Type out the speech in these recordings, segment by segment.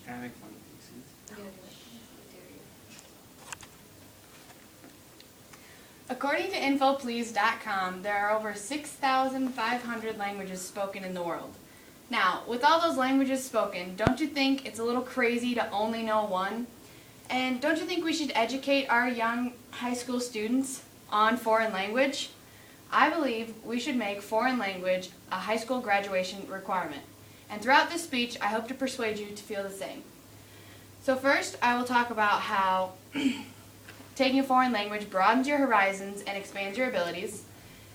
Can I make fun of these? According to infoplease.com, there are over 6,500 languages spoken in the world. Now, with all those languages spoken, don't you think it's a little crazy to only know one? And don't you think we should educate our young high school students on foreign language? I believe we should make foreign language a high school graduation requirement. And throughout this speech, I hope to persuade you to feel the same. So first, I will talk about how taking a foreign language broadens your horizons and expands your abilities.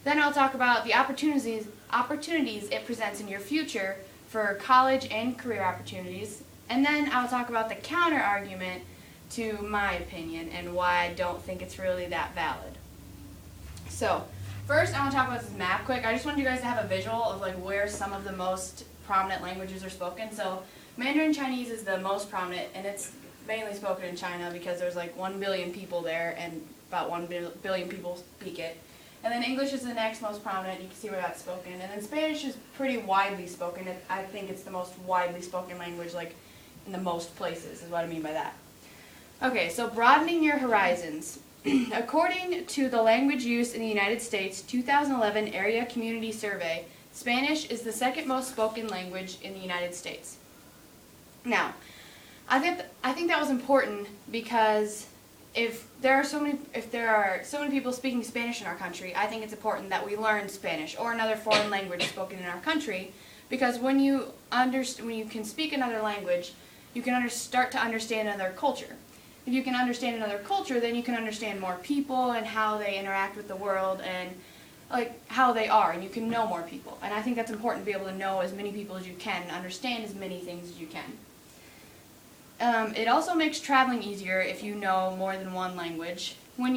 Then I'll talk about the opportunities it presents in your future for college and career opportunities. And then I'll talk about the counter argument to my opinion and why I don't think it's really that valid. So, first I want to talk about this map quick. I just wanted you guys to have a visual of like where some of the most prominent languages are spoken. So, Mandarin Chinese is the most prominent, and it's mainly spoken in China because there's like 1 billion people there and about 1 billion people speak it. And then English is the next most prominent. You can see where that's spoken. And then Spanish is pretty widely spoken. I think it's the most widely spoken language, like in the most places is what I mean by that. Okay, so broadening your horizons. According to the Language Use in the United States 2011 Area Community Survey, Spanish is the second most spoken language in the United States. Now, I think that was important because if there are so many people speaking Spanish in our country, I think it's important that we learn Spanish or another foreign language spoken in our country, because when you can speak another language, you can start to understand another culture. If you can understand another culture, then you can understand more people and how they interact with the world and like how they are, and you can know more people. And I think that's important to be able to know as many people as you can and understand as many things as you can. It also makes traveling easier if you know more than one language. When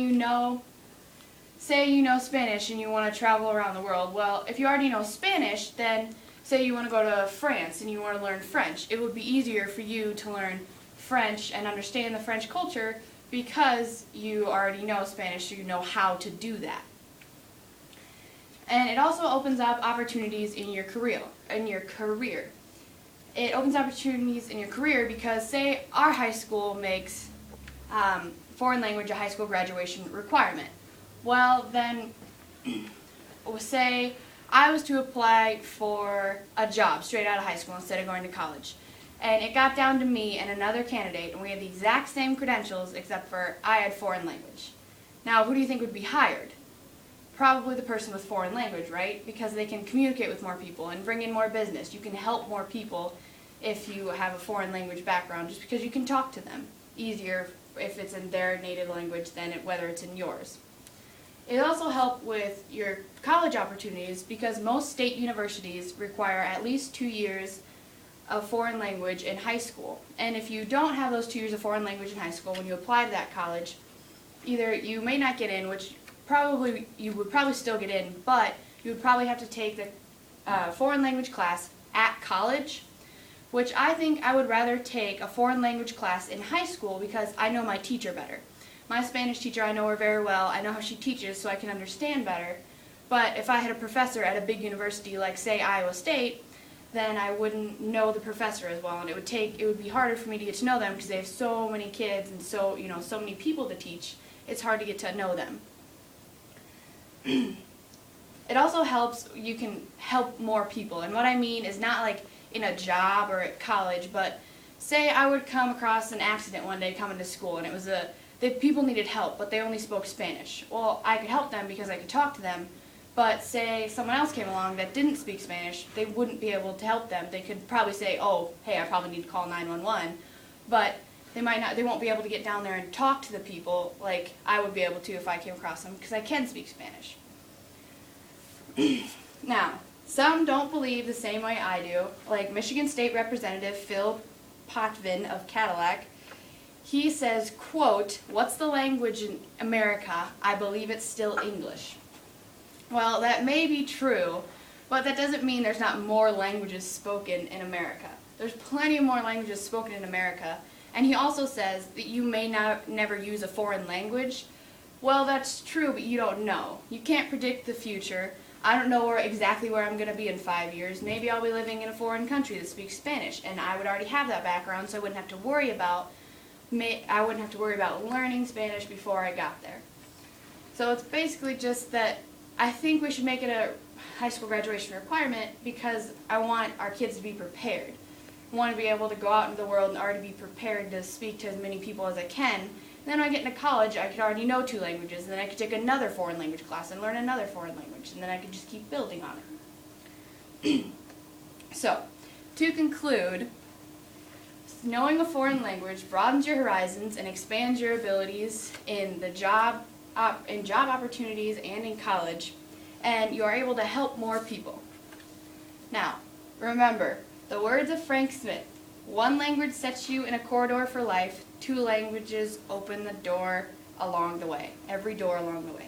say you know Spanish and you want to travel around the world, well, if you already know Spanish, then say you want to go to France and you want to learn French, it would be easier for you to learn French and understand the French culture because you already know Spanish, so you know how to do that. And it also opens up opportunities in your career. It opens opportunities in your career because, say, our high school makes foreign language a high school graduation requirement. Well, then, say I was to apply for a job straight out of high school instead of going to college. And it got down to me and another candidate, and we had the exact same credentials except for I had foreign language. Now, who do you think would be hired? Probably the person with foreign language, right? Because they can communicate with more people and bring in more business. You can help more people if you have a foreign language background, just because you can talk to them easier if it's in their native language than whether it's in yours. It also helps with your college opportunities because most state universities require at least 2 years of foreign language in high school. And if you don't have those 2 years of foreign language in high school, when you apply to that college, either you may not get in, which you would probably still get in, but you would probably have to take the foreign language class at college, which I think I would rather take a foreign language class in high school because I know my teacher better. My Spanish teacher, I know her very well. I know how she teaches, so I can understand better. But if I had a professor at a big university like, say, Iowa State, then I wouldn't know the professor as well, and it would be harder for me to get to know them because they have so many kids and so many people to teach. It's hard to get to know them. It also helps, you can help more people, and what I mean is not like in a job or at college, but say I would come across an accident one day coming to school, and it was people needed help, but they only spoke Spanish. Well, I could help them because I could talk to them, but say someone else came along that didn't speak Spanish, they wouldn't be able to help them. They could probably say, oh, hey, I probably need to call 911, but they won't be able to get down there and talk to the people like I would be able to if I came across them, because I can speak Spanish. Now, some don't believe the same way I do, like Michigan State Representative Phil Potvin of Cadillac. He says, quote, "What's the language in America? I believe it's still English." Well, that may be true, but that doesn't mean there's not more languages spoken in America. There's plenty more languages spoken in America. And he also says that you may never use a foreign language. Well, that's true, but you don't know. You can't predict the future. I don't know exactly where I'm going to be in 5 years. Maybe I'll be living in a foreign country that speaks Spanish, and I would already have that background, so I wouldn't have to worry about learning Spanish before I got there. So it's basically just that I think we should make it a high school graduation requirement because I want our kids to be prepared. I want to be able to go out into the world and already be prepared to speak to as many people as I can. And then when I get into college, I could already know 2 languages, and then I could take another foreign language class and learn another foreign language, and then I could just keep building on it. So, to conclude, knowing a foreign language broadens your horizons and expands your abilities in job opportunities and in college, and you are able to help more people. Now, remember the words of Frank Smith: 1 language sets you in a corridor for life, 2 languages open the door along the way, every door along the way.